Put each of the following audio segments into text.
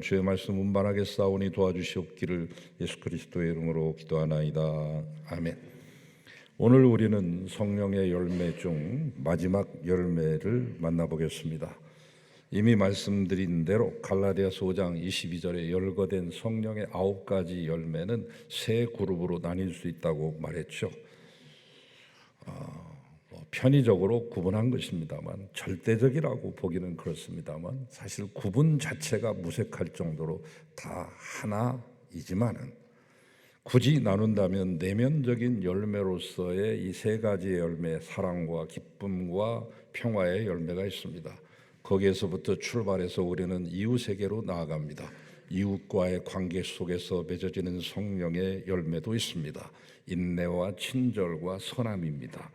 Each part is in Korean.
주의 말씀 운반하게 싸우니 도와주시옵기를 예수 그리스도의 이름으로 기도하나이다. 아멘. 오늘 우리는 성령의 열매 중 마지막 열매를 만나보겠습니다. 이미 말씀드린 대로 갈라디아서 5장 22절에 열거된 성령의 9가지 열매는 세 그룹으로 나뉠 수 있다고 말했죠. 편의적으로 구분한 것입니다만, 절대적이라고 보기는 그렇습니다만, 사실 구분 자체가 무색할 정도로 다 하나이지만은 굳이 나눈다면 내면적인 열매로서의 이 세 가지의 열매, 사랑과 기쁨과 평화의 열매가 있습니다. 거기에서부터 출발해서 우리는 이웃에게로 나아갑니다. 이웃과의 관계 속에서 맺어지는 성령의 열매도 있습니다. 인내와 친절과 선함입니다.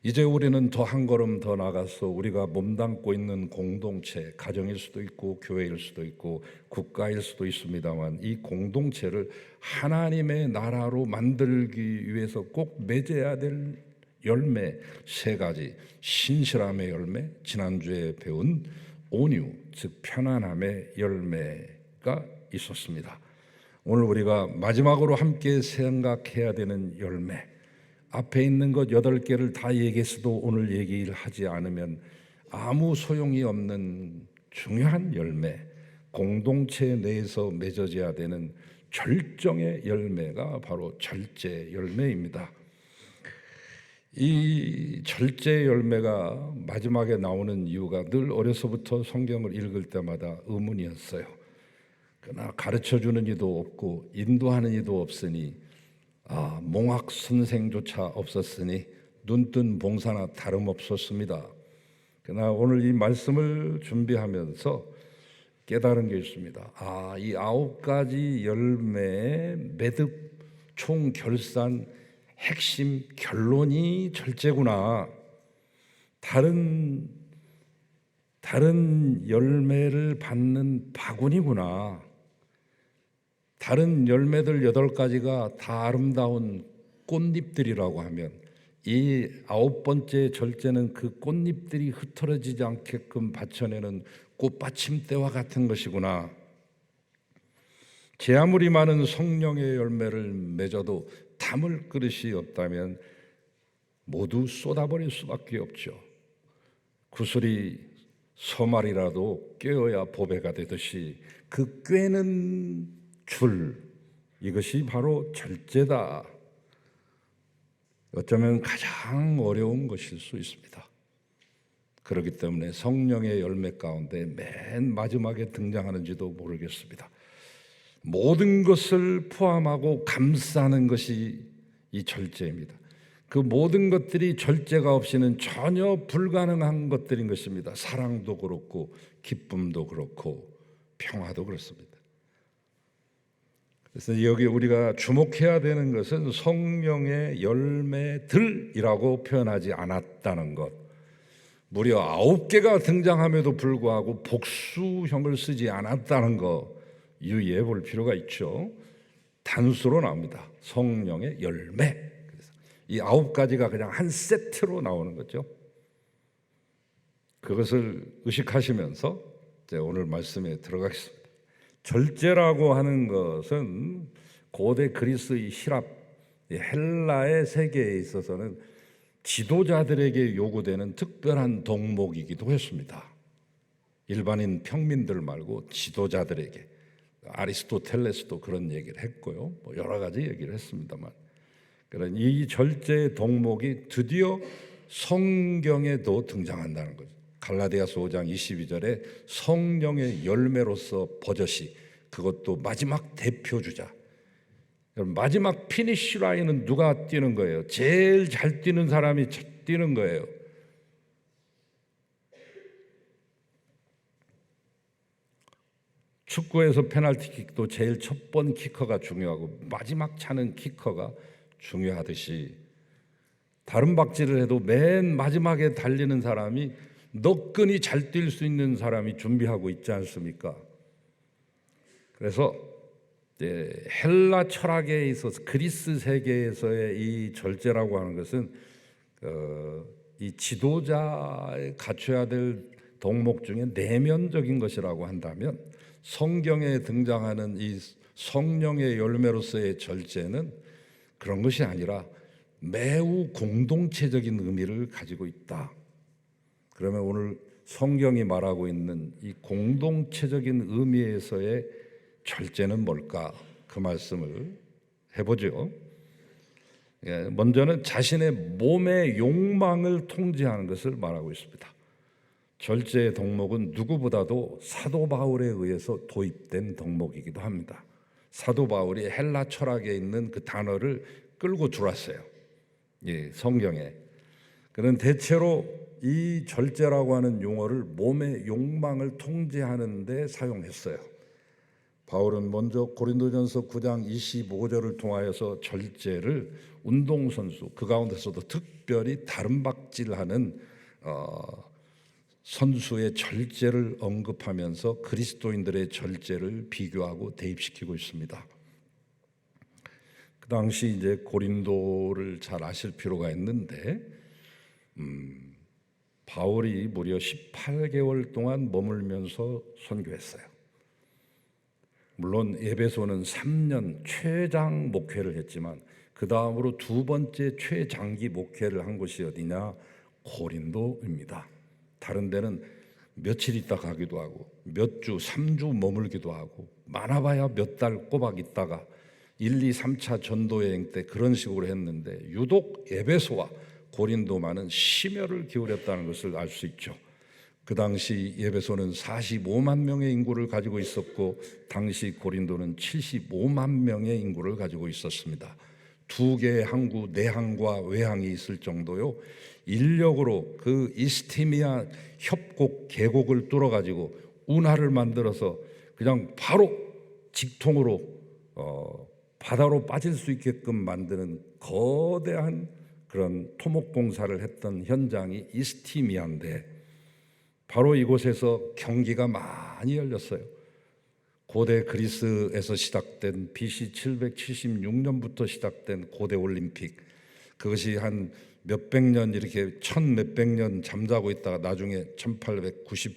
이제 우리는 더 한 걸음 더 나가서 우리가 몸담고 있는 공동체, 가정일 수도 있고 교회일 수도 있고 국가일 수도 있습니다만, 이 공동체를 하나님의 나라로 만들기 위해서 꼭 맺어야 될 열매 세 가지, 신실함의 열매, 지난주에 배운 온유, 즉 편안함의 열매가 있었습니다. 오늘 우리가 마지막으로 함께 생각해야 되는 열매, 앞에 있는 것 8개를 다 얘기해서도 오늘 얘기를 하지 않으면 아무 소용이 없는 중요한 열매, 공동체 내에서 맺어져야 되는 절정의 열매가 바로 절제 열매입니다. 이 절제 열매가 마지막에 나오는 이유가 늘 어려서부터 성경을 읽을 때마다 의문이었어요. 그러나 가르쳐주는 이도 없고 인도하는 이도 없으니, 몽학 선생조차 없었으니 눈뜬 봉사나 다름없었습니다. 그러나 오늘 이 말씀을 준비하면서 깨달은 게 있습니다. 이 9가지 열매의 매듭 총결산 핵심 결론이 절제구나. 다른 열매를 받는 바구니구나. 다른 열매들 8가지가 다 아름다운 꽃잎들이라고 하면, 이 9번째 절제는 그 꽃잎들이 흩어지지 않게끔 받쳐내는 꽃받침대와 같은 것이구나. 제 아무리 많은 성령의 열매를 맺어도 담을 그릇이 없다면 모두 쏟아버릴 수밖에 없죠. 구슬이 서말이라도 꿰어야 보배가 되듯이 그 꿰는 줄, 이것이 바로 절제다. 어쩌면 가장 어려운 것일 수 있습니다. 그렇기 때문에 성령의 열매 가운데 맨 마지막에 등장하는지도 모르겠습니다. 모든 것을 포함하고 감싸는 것이 이 절제입니다. 그 모든 것들이 절제가 없이는 전혀 불가능한 것들인 것입니다. 사랑도 그렇고 기쁨도 그렇고 평화도 그렇습니다. 그래서 여기 우리가 주목해야 되는 것은 성령의 열매들이라고 표현하지 않았다는 것. 무려 9개가 등장함에도 불구하고 복수형을 쓰지 않았다는 것, 유의해 볼 필요가 있죠. 단수로 나옵니다. 성령의 열매. 그래서 이 9가지가 그냥 한 세트로 나오는 거죠. 그것을 의식하시면서 이제 오늘 말씀에 들어가겠습니다. 절제라고 하는 것은 고대 그리스, 히랍, 헬라의 세계에 있어서는 지도자들에게 요구되는 특별한 덕목이기도 했습니다. 일반인 평민들 말고 지도자들에게. 아리스토텔레스도 그런 얘기를 했고요. 여러 가지 얘기를 했습니다만, 그런 이 절제의 덕목이 드디어 성경에도 등장한다는 거죠. 갈라디아서 5장 22절에 성령의 열매로서 버젓이, 그것도 마지막 대표주자. 마지막 피니쉬 라인은 누가 뛰는 거예요? 제일 잘 뛰는 사람이 뛰는 거예요. 축구에서 페널티킥도 제일 첫 번 키커가 중요하고 마지막 차는 키커가 중요하듯이, 다른 박질을 해도 맨 마지막에 달리는 사람이 너끈히 잘 뛸 수 있는 사람이 준비하고 있지 않습니까? 그래서 헬라 철학에 있어서 그리스 세계에서의 이 절제라고 하는 것은 이 지도자에 갖춰야 될 덕목 중에 내면적인 것이라고 한다면, 성경에 등장하는 이 성령의 열매로서의 절제는 그런 것이 아니라 매우 공동체적인 의미를 가지고 있다. 그러면 오늘 성경이 말하고 있는 이 공동체적인 의미에서의 절제는 뭘까? 그 말씀을 해보죠. 먼저는 자신의 몸의 욕망을 통제하는 것을 말하고 있습니다. 절제의 덕목은 누구보다도 사도 바울에 의해서 도입된 덕목이기도 합니다. 사도 바울이 헬라 철학에 있는 그 단어를 끌고 들어왔어요. 성경에. 그는 대체로 이 절제라고 하는 용어를 몸의 욕망을 통제하는 데 사용했어요. 바울은 먼저 고린도전서 9장 25절을 통하여서 절제를 운동선수, 그 가운데서도 특별히 다름박질하는 선수의 절제를 언급하면서 그리스도인들의 절제를 비교하고 대입시키고 있습니다. 그 당시 이제 고린도를 잘 아실 필요가 있는데 바울이 무려 18개월 동안 머물면서 선교했어요. 물론 에베소는 3년 최장 목회를 했지만 그 다음으로 두 번째 최장기 목회를 한 곳이 어디냐? 고린도입니다. 다른 데는 며칠 있다 가기도 하고 몇 주, 3주 머물기도 하고 많아봐야 몇 달 꼬박 있다가 1, 2, 3차 전도여행 때 그런 식으로 했는데 유독 에베소와 고린도만은 심혈을 기울였다는 것을 알 수 있죠. 그 당시 에베소는 45만 명의 인구를 가지고 있었고 당시 고린도는 75만 명의 인구를 가지고 있었습니다. 두 개의 항구, 내항과 외항이 있을 정도요. 인력으로 그 이스티미아 협곡 계곡을 뚫어 가지고 운하를 만들어서 그냥 바로 직통으로 바다로 빠질 수 있게끔 만드는 거대한 그런 토목공사를 했던 현장이 이스티미아인데 바로 이곳에서 경기가 많이 열렸어요. 고대 그리스에서 시작된 BC 776년부터 시작된 고대 올림픽, 그것이 한 몇백 년 이렇게 천 몇백 년 잠자고 있다가 나중에 1898년도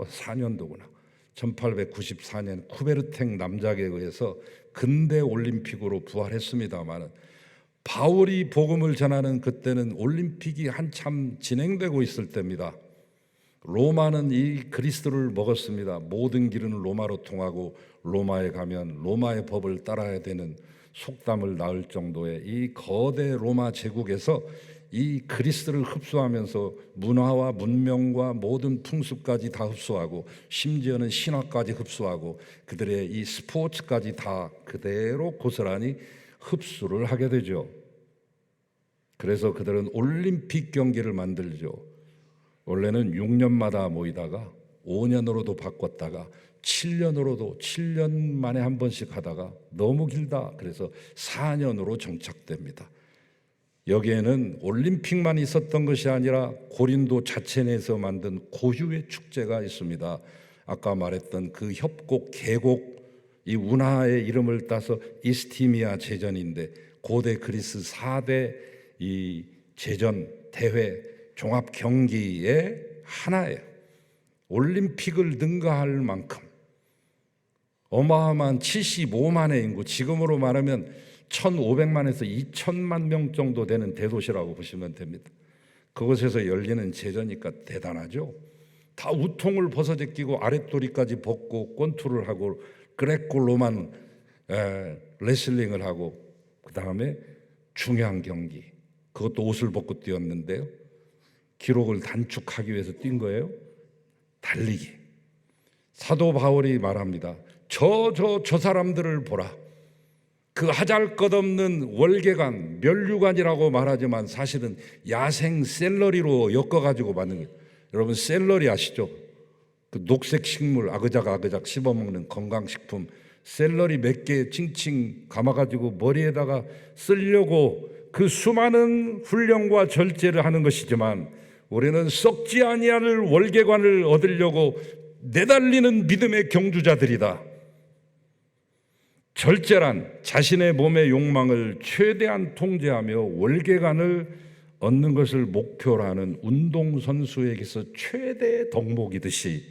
4년도구나 1894년 쿠베르탱 남작에 의해서 근대 올림픽으로 부활했습니다마는 바울이 복음을 전하는 그때는 올림픽이 한참 진행되고 있을 때입니다. 로마는 이 그리스도를 먹었습니다. 모든 길은 로마로 통하고 로마에 가면 로마의 법을 따라야 되는 속담을 낳을 정도의 이 거대 로마 제국에서 이 그리스도를 흡수하면서 문화와 문명과 모든 풍습까지 다 흡수하고 심지어는 신화까지 흡수하고 그들의 이 스포츠까지 다 그대로 고스란히 흡수를 하게 되죠. 그래서 그들은 올림픽 경기를 만들죠. 원래는 6년마다 모이다가 5년으로도 바꿨다가 7년으로도 7년 만에 한 번씩 하다가 너무 길다 그래서 4년으로 정착됩니다. 여기에는 올림픽만 있었던 것이 아니라 고린도 자체 내에서 만든 고유의 축제가 있습니다. 아까 말했던 그 협곡 계곡, 이 운하의 이름을 따서 이스티미아 제전인데 고대 그리스 4대 이 제전 대회 종합 경기의 하나예요. 올림픽을 능가할 만큼 어마어마한 75만의 인구, 지금으로 말하면 1,500만에서 2,000만 명 정도 되는 대도시라고 보시면 됩니다. 그곳에서 열리는 제전이니까 대단하죠. 다 우통을 벗어제끼고 아랫도리까지 벗고 권투를 하고 그레코 로만 레슬링을 하고 그 다음에 중요한 경기, 그것도 옷을 벗고 뛰었는데요. 기록을 단축하기 위해서 뛴 거예요. 달리기. 사도 바울이 말합니다. 저 사람들을 보라. 그 하잘것없는 월계관, 면류관이라고 말하지만 사실은 야생 샐러리로 엮어가지고 만든 거예요. 여러분 샐러리 아시죠? 그 녹색 식물 아그작 씹어먹는 건강식품 샐러리 몇 개 칭칭 감아가지고 머리에다가 쓰려고 그 수많은 훈련과 절제를 하는 것이지만 우리는 썩지 아니할 월계관을 얻으려고 내달리는 믿음의 경주자들이다. 절제란 자신의 몸의 욕망을 최대한 통제하며 월계관을 얻는 것을 목표로 하는 운동선수에게서 최대 덕목이듯이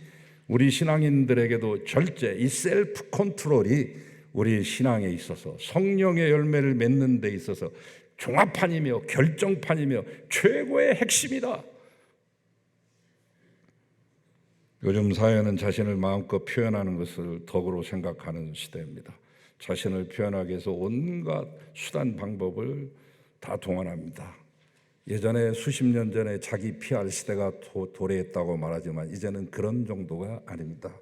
우리 신앙인들에게도 절제, 이 셀프 컨트롤이 우리 신앙에 있어서 성령의 열매를 맺는 데 있어서 종합판이며 결정판이며 최고의 핵심이다. 요즘 사회는 자신을 마음껏 표현하는 것을 덕으로 생각하는 시대입니다. 자신을 표현하기 위해서 온갖 수단 방법을 다 동원합니다. 예전에 수십 년 전에 자기 PR 시대가 도래했다고 말하지만 이제는 그런 정도가 아닙니다.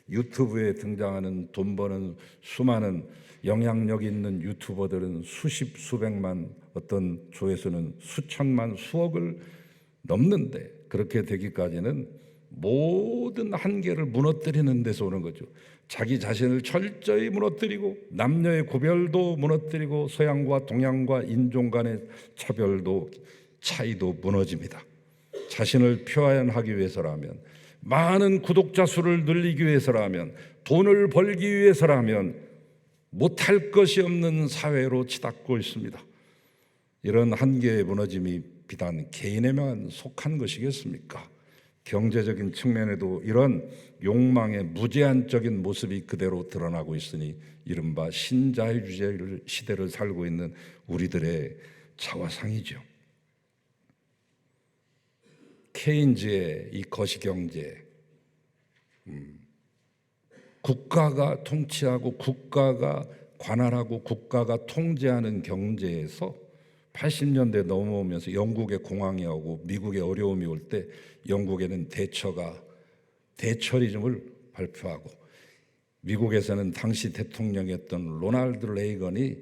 유튜브에 등장하는 돈 버는 수많은 영향력 있는 유튜버들은 수십 수백만, 어떤 조회수는 수천만, 수억을 넘는데, 그렇게 되기까지는 모든 한계를 무너뜨리는 데서 오는 거죠. 자기 자신을 철저히 무너뜨리고 남녀의 구별도 무너뜨리고 서양과 동양과 인종 간의 차이도 무너집니다. 자신을 표현하기 위해서라면, 많은 구독자 수를 늘리기 위해서라면, 돈을 벌기 위해서라면 못할 것이 없는 사회로 치닫고 있습니다. 이런 한계의 무너짐이 비단 개인에만 속한 것이겠습니까? 경제적인 측면에도 이런 욕망의 무제한적인 모습이 그대로 드러나고 있으니 이른바 신자유주의 시대를 살고 있는 우리들의 자화상이죠. 케인즈의 이 거시경제, 국가가 통치하고 국가가 관할하고 국가가 통제하는 경제에서 80년대 넘어오면서 영국의 공황이 오고 미국의 어려움이 올 때 영국에는 대처리즘을 발표하고, 미국에서는 당시 대통령이었던 로널드 레이건이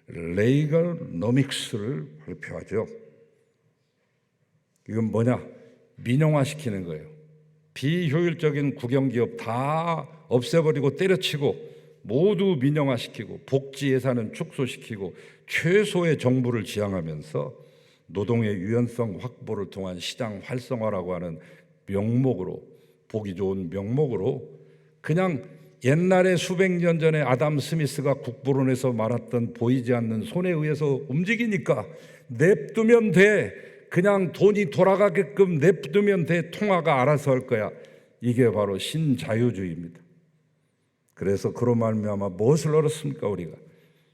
레이건노믹스를 발표하죠. 이건 뭐냐? 민영화시키는 거예요. 비효율적인 국영기업 다 없애버리고 때려치고 모두 민영화시키고 복지 예산은 축소시키고 최소의 정부를 지향하면서 노동의 유연성 확보를 통한 시장 활성화라고 하는 명목으로, 보기 좋은 명목으로, 그냥 옛날에 수백 년 전에 아담 스미스가 국부론에서 말했던 보이지 않는 손에 의해서 움직이니까 냅두면 돼, 그냥 돈이 돌아가게끔 냅두면 돼, 통화가 알아서 할 거야. 이게 바로 신자유주의입니다. 그래서 그로 말미암아 무엇을 얻었습니까? 우리가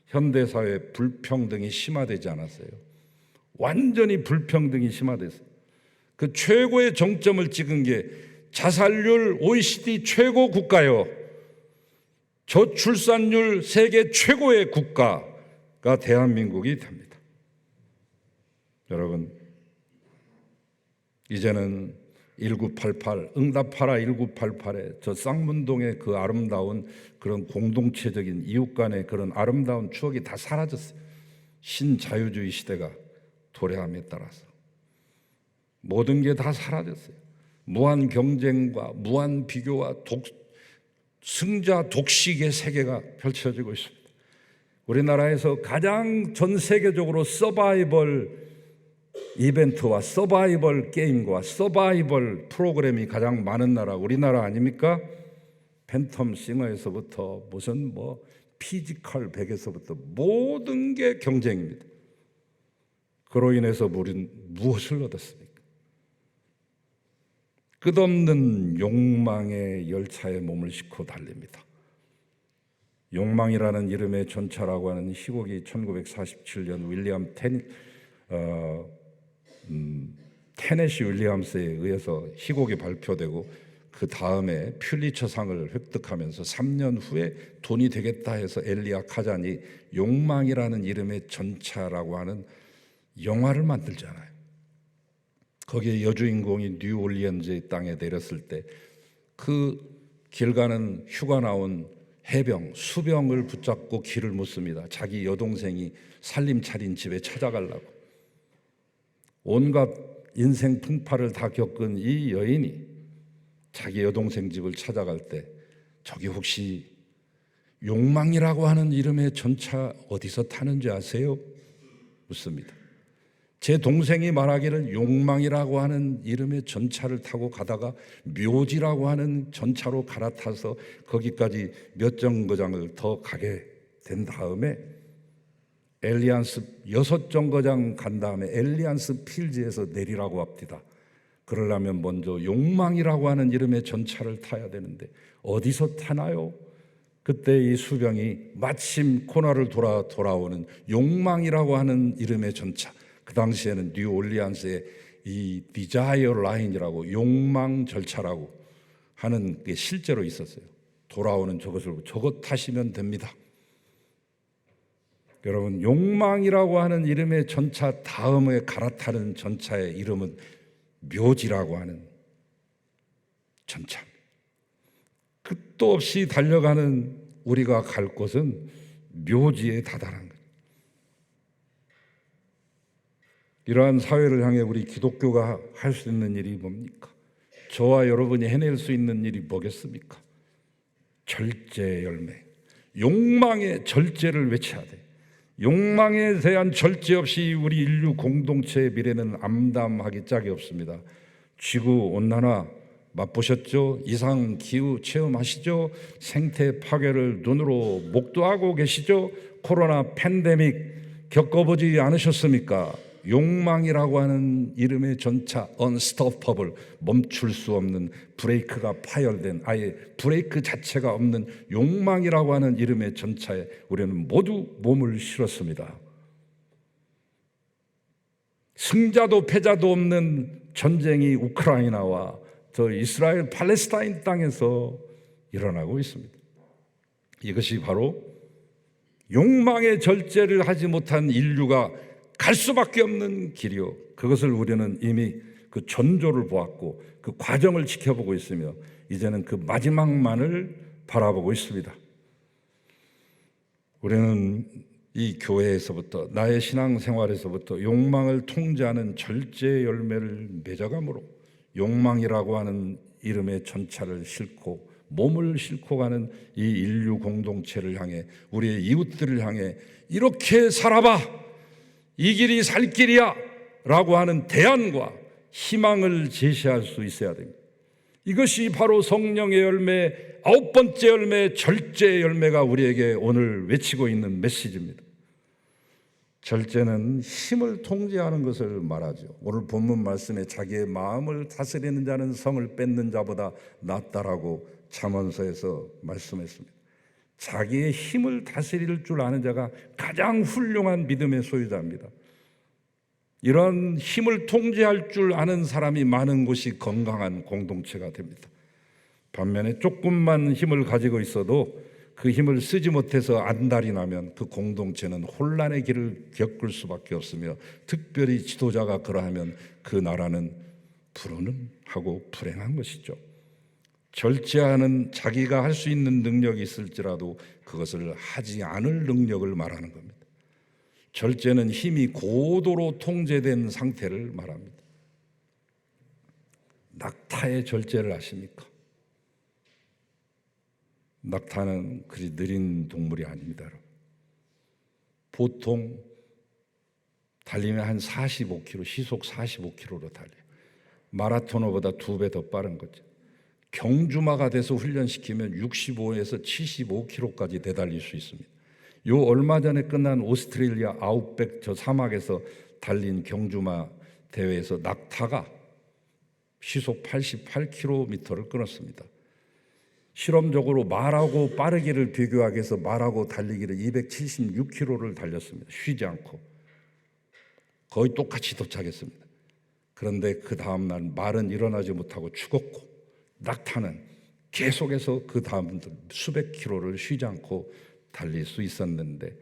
현대사회 불평등이 심화되지 않았어요. 완전히 불평등이 심화됐어요. 그 최고의 정점을 찍은 게 자살률 OECD 최고 국가요, 저출산율 세계 최고의 국가가 대한민국이 됩니다. 여러분, 이제는 1988, 응답하라 1988의 저 쌍문동의 그 아름다운 그런 공동체적인 이웃 간의 그런 아름다운 추억이 다 사라졌어요. 신자유주의 시대가 도래함에 따라서 모든 게 다 사라졌어요. 무한 경쟁과 무한 비교와 승자 독식의 세계가 펼쳐지고 있습니다. 우리나라에서 가장 전 세계적으로 서바이벌 이벤트와 서바이벌 게임과 서바이벌 프로그램이 가장 많은 나라 우리나라 아닙니까? 팬텀 싱어에서부터 무슨 피지컬 백에서부터 모든 게 경쟁입니다. 그로 인해서 우리는 무엇을 얻었습니까? 끝없는 욕망의 열차에 몸을 싣고 달립니다. 욕망이라는 이름의 전차라고 하는 희곡이 1947년 윌리엄 테네시 윌리엄스에 의해서 희곡이 발표되고 그 다음에 퓰리처상을 획득하면서 3년 후에 돈이 되겠다 해서 엘리아 카잔이 욕망이라는 이름의 전차라고 하는 영화를 만들잖아요. 거기에 여주인공이 뉴올리언즈의 땅에 내렸을 때 그 길 가는 휴가 나온 해병, 수병을 붙잡고 길을 묻습니다. 자기 여동생이 살림 차린 집에 찾아가려고. 온갖 인생 풍파를 다 겪은 이 여인이 자기 여동생 집을 찾아갈 때 저기 혹시 욕망이라고 하는 이름의 전차 어디서 타는지 아세요? 묻습니다. 제 동생이 말하기를 욕망이라고 하는 이름의 전차를 타고 가다가 묘지라고 하는 전차로 갈아타서 거기까지 몇 정거장을 더 가게 된 다음에 엘리안스 6정거장 간 다음에 엘리안스 필즈에서 내리라고 합니다. 그러려면 먼저 욕망이라고 하는 이름의 전차를 타야 되는데 어디서 타나요? 그때 이 수병이 마침 코너를 돌아오는 욕망이라고 하는 이름의 전차, 그 당시에는 뉴올리안스의 이 디자이어 라인이라고 욕망 절차라고 하는 게 실제로 있었어요. 돌아오는 저것 타시면 됩니다. 여러분, 욕망이라고 하는 이름의 전차 다음에 갈아타는 전차의 이름은 묘지라고 하는 전차. 끝도 없이 달려가는 우리가 갈 곳은 묘지에 다다른 것. 이러한 사회를 향해 우리 기독교가 할 수 있는 일이 뭡니까? 저와 여러분이 해낼 수 있는 일이 뭐겠습니까? 절제 열매, 욕망의 절제를 외쳐야 돼. 욕망에 대한 절제 없이 우리 인류 공동체의 미래는 암담하기 짝이 없습니다. 지구 온난화 맛보셨죠? 이상 기후 체험하시죠? 생태 파괴를 눈으로 목도하고 계시죠? 코로나 팬데믹 겪어보지 않으셨습니까? 욕망이라고 하는 이름의 전차 unstoppable, 멈출 수 없는, 브레이크가 파열된, 아예 브레이크 자체가 없는 욕망이라고 하는 이름의 전차에 우리는 모두 몸을 실었습니다. 승자도 패자도 없는 전쟁이 우크라이나와 저 이스라엘 팔레스타인 땅에서 일어나고 있습니다. 이것이 바로 욕망의 절제를 하지 못한 인류가 갈 수밖에 없는 길이요, 그것을 우리는 이미 그 전조를 보았고 그 과정을 지켜보고 있으며 이제는 그 마지막만을 바라보고 있습니다. 우리는 이 교회에서부터, 나의 신앙생활에서부터 욕망을 통제하는 절제 열매를 맺어감으로 욕망이라고 하는 이름의 전차를 싣고 몸을 싣고 가는 이 인류 공동체를 향해, 우리의 이웃들을 향해 이렇게 살아봐, 이 길이 살 길이야 라고 하는 대안과 희망을 제시할 수 있어야 됩니다. 이것이 바로 성령의 열매, 9번째 열매, 절제의 열매가 우리에게 오늘 외치고 있는 메시지입니다. 절제는 힘을 통제하는 것을 말하죠. 오늘 본문 말씀에 자기의 마음을 다스리는 자는 성을 뺏는 자보다 낫다라고 잠언서에서 말씀했습니다. 자기의 힘을 다스릴 줄 아는 자가 가장 훌륭한 믿음의 소유자입니다. 이런 힘을 통제할 줄 아는 사람이 많은 곳이 건강한 공동체가 됩니다. 반면에 조금만 힘을 가지고 있어도 그 힘을 쓰지 못해서 안달이 나면 그 공동체는 혼란의 길을 겪을 수밖에 없으며, 특별히 지도자가 그러하면 그 나라는 불운하고 불행한 것이죠. 절제하는, 자기가 할 수 있는 능력이 있을지라도 그것을 하지 않을 능력을 말하는 겁니다. 절제는 힘이 고도로 통제된 상태를 말합니다. 낙타의 절제를 아십니까? 낙타는 그리 느린 동물이 아닙니다. 보통 달리면 한 45km, 시속 45km로 달려요. 마라토너보다 2배 더 빠른 거죠. 경주마가 돼서 훈련시키면 65에서 75km까지 되달릴 수 있습니다. 요 얼마 전에 끝난 오스트레일리아 아웃백 저 사막에서 달린 경주마 대회에서 낙타가 시속 88km를 끊었습니다. 실험적으로 말하고 빠르기를 비교하기 위해서 말하고 달리기를 276km를 달렸습니다. 쉬지 않고 거의 똑같이 도착했습니다. 그런데 그 다음날 말은 일어나지 못하고 죽었고, 낙타는 계속해서 그 다음 수백 킬로를 쉬지 않고 달릴 수 있었는데,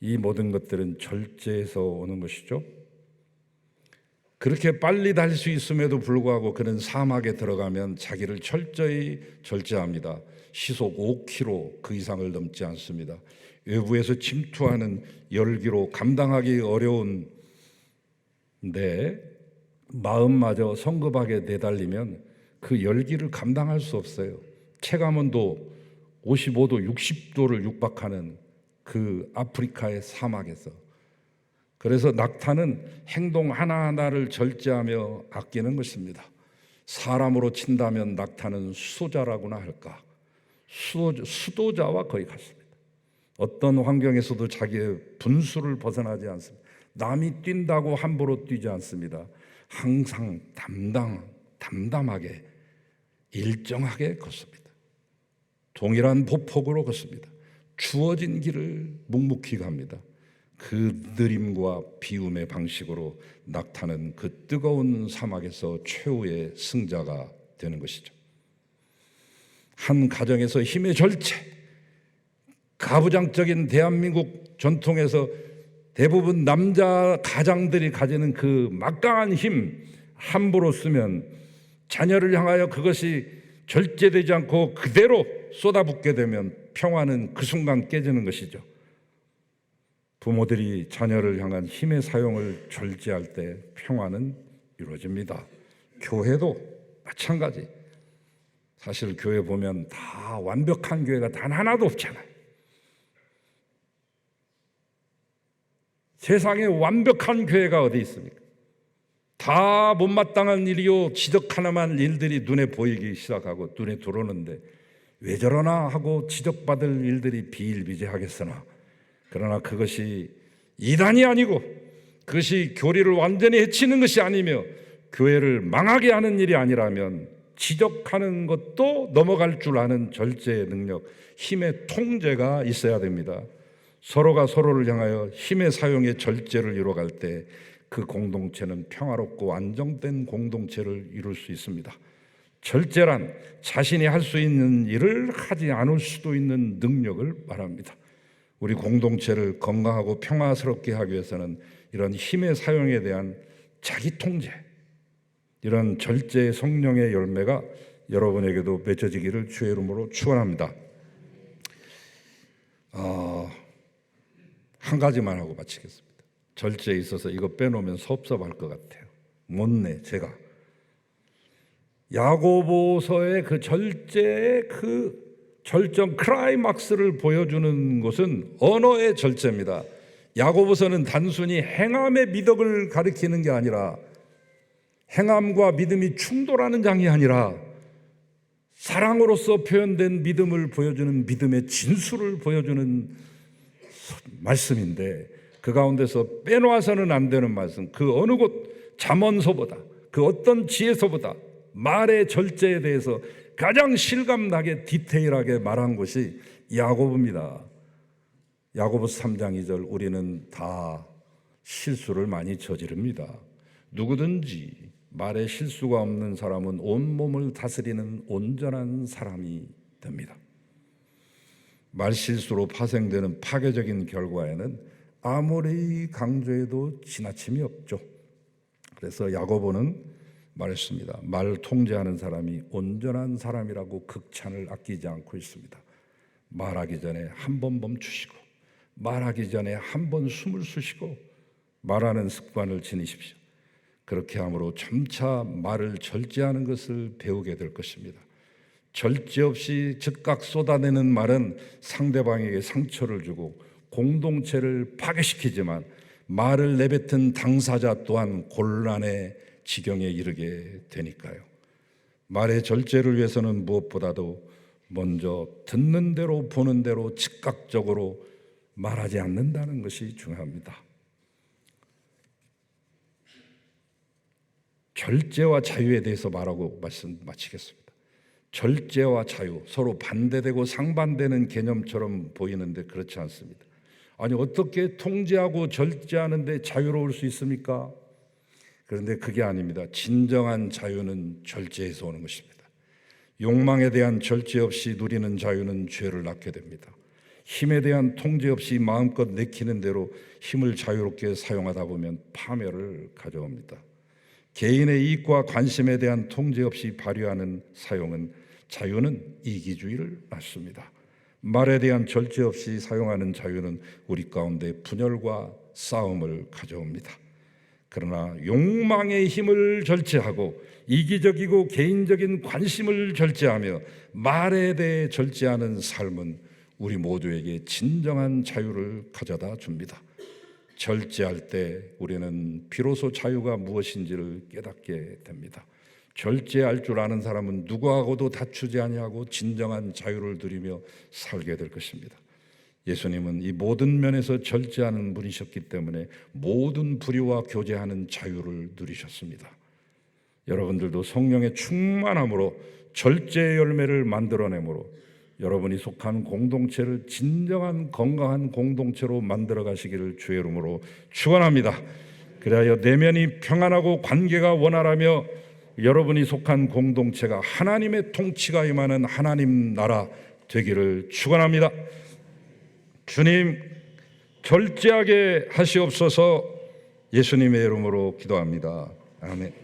이 모든 것들은 절제에서 오는 것이죠. 그렇게 빨리 달릴 수 있음에도 불구하고 그는 사막에 들어가면 자기를 철저히 절제합니다. 시속 5km 그 이상을 넘지 않습니다. 외부에서 침투하는 열기로 감당하기 어려운데 마음마저 성급하게 내달리면 그 열기를 감당할 수 없어요. 체감온도 55도, 60도를 육박하는 그 아프리카의 사막에서. 그래서 낙타는 행동 하나하나를 절제하며 아끼는 것입니다. 사람으로 친다면 낙타는 수도자라고나 할까? 수도자와 거의 같습니다. 어떤 환경에서도 자기의 분수를 벗어나지 않습니다. 남이 뛴다고 함부로 뛰지 않습니다. 항상 담담하게 일정하게 걷습니다. 동일한 보폭으로 걷습니다. 주어진 길을 묵묵히 갑니다. 그 느림과 비움의 방식으로 낙타는 그 뜨거운 사막에서 최후의 승자가 되는 것이죠. 한 가정에서 힘의 절제, 가부장적인 대한민국 전통에서 대부분 남자 가장들이 가지는 그 막강한 힘 함부로 쓰면 자녀를 향하여 그것이 절제되지 않고 그대로 쏟아붓게 되면 평화는 그 순간 깨지는 것이죠. 부모들이 자녀를 향한 힘의 사용을 절제할 때 평화는 이루어집니다. 교회도 마찬가지. 사실 교회 보면 다 완벽한 교회가 단 하나도 없잖아요. 세상에 완벽한 교회가 어디 있습니까? 다 못마땅한 일이요 지적하나만 일들이 눈에 보이기 시작하고 눈에 들어오는데 왜 저러나 하고 지적받을 일들이 비일비재하겠으나, 그러나 그것이 이단이 아니고 그것이 교리를 완전히 해치는 것이 아니며 교회를 망하게 하는 일이 아니라면 지적하는 것도 넘어갈 줄 아는 절제의 능력, 힘의 통제가 있어야 됩니다. 서로가 서로를 향하여 힘의 사용의 절제를 이루어갈 때 그 공동체는 평화롭고 안정된 공동체를 이룰 수 있습니다. 절제란 자신이 할 수 있는 일을 하지 않을 수도 있는 능력을 말합니다. 우리 공동체를 건강하고 평화스럽게 하기 위해서는 이런 힘의 사용에 대한 자기 통제, 이런 절제의 성령의 열매가 여러분에게도 맺어지기를 주의 이름으로 축원합니다. 한 가지만 하고 마치겠습니다. 절제에 있어서 이거 빼놓으면 섭섭할 것 같아요. 못내 제가 야고보서의 그 절제의 그 절정 클라이막스를 보여주는 것은 언어의 절제입니다. 야고보서는 단순히 행함의 미덕을 가리키는 게 아니라, 행함과 믿음이 충돌하는 장이 아니라 사랑으로서 표현된 믿음을 보여주는 믿음의 진수를 보여주는 말씀인데, 그 가운데서 빼놓아서는 안 되는 말씀, 그 어느 곳 잠언서보다, 그 어떤 지혜서보다 말의 절제에 대해서 가장 실감나게 디테일하게 말한 것이 야고보입니다. 야고보서 3장 2절, 우리는 다 실수를 많이 저지릅니다. 누구든지 말에 실수가 없는 사람은 온몸을 다스리는 온전한 사람이 됩니다. 말실수로 파생되는 파괴적인 결과에는 아무리 강조해도 지나침이 없죠. 그래서 야고보는 말했습니다. 말 통제하는 사람이 온전한 사람이라고 극찬을 아끼지 않고 있습니다. 말하기 전에 한 번 멈추시고, 말하기 전에 한 번 숨을 쉬시고 말하는 습관을 지니십시오. 그렇게 함으로 점차 말을 절제하는 것을 배우게 될 것입니다. 절제 없이 즉각 쏟아내는 말은 상대방에게 상처를 주고 공동체를 파괴시키지만, 말을 내뱉은 당사자 또한 곤란의 지경에 이르게 되니까요. 말의 절제를 위해서는 무엇보다도 먼저 듣는 대로 보는 대로 즉각적으로 말하지 않는다는 것이 중요합니다. 절제와 자유에 대해서 말하고 말씀 마치겠습니다. 절제와 자유, 서로 반대되고 상반되는 개념처럼 보이는데 그렇지 않습니다. 아니, 어떻게 통제하고 절제하는데 자유로울 수 있습니까? 그런데 그게 아닙니다. 진정한 자유는 절제에서 오는 것입니다. 욕망에 대한 절제 없이 누리는 자유는 죄를 낳게 됩니다. 힘에 대한 통제 없이 마음껏 내키는 대로 힘을 자유롭게 사용하다 보면 파멸을 가져옵니다. 개인의 이익과 관심에 대한 통제 없이 발휘하는 자유는 이기주의를 낳습니다. 말에 대한 절제 없이 사용하는 자유는 우리 가운데 분열과 싸움을 가져옵니다. 그러나 욕망의 힘을 절제하고 이기적이고 개인적인 관심을 절제하며 말에 대해 절제하는 삶은 우리 모두에게 진정한 자유를 가져다 줍니다. 절제할 때 우리는 비로소 자유가 무엇인지를 깨닫게 됩니다. 절제할 줄 아는 사람은 누구하고도 다투지 아니하고 진정한 자유를 누리며 살게 될 것입니다. 예수님은 이 모든 면에서 절제하는 분이셨기 때문에 모든 불의와 교제하는 자유를 누리셨습니다. 여러분들도 성령의 충만함으로 절제의 열매를 만들어내므로 여러분이 속한 공동체를 진정한 건강한 공동체로 만들어 가시기를 주의 이름으로 축원합니다. 그리하여 내면이 평안하고 관계가 원활하며 여러분이 속한 공동체가 하나님의 통치가 임하는 하나님 나라 되기를 축원합니다. 주님, 절제하게 하시옵소서. 예수님의 이름으로 기도합니다. 아멘.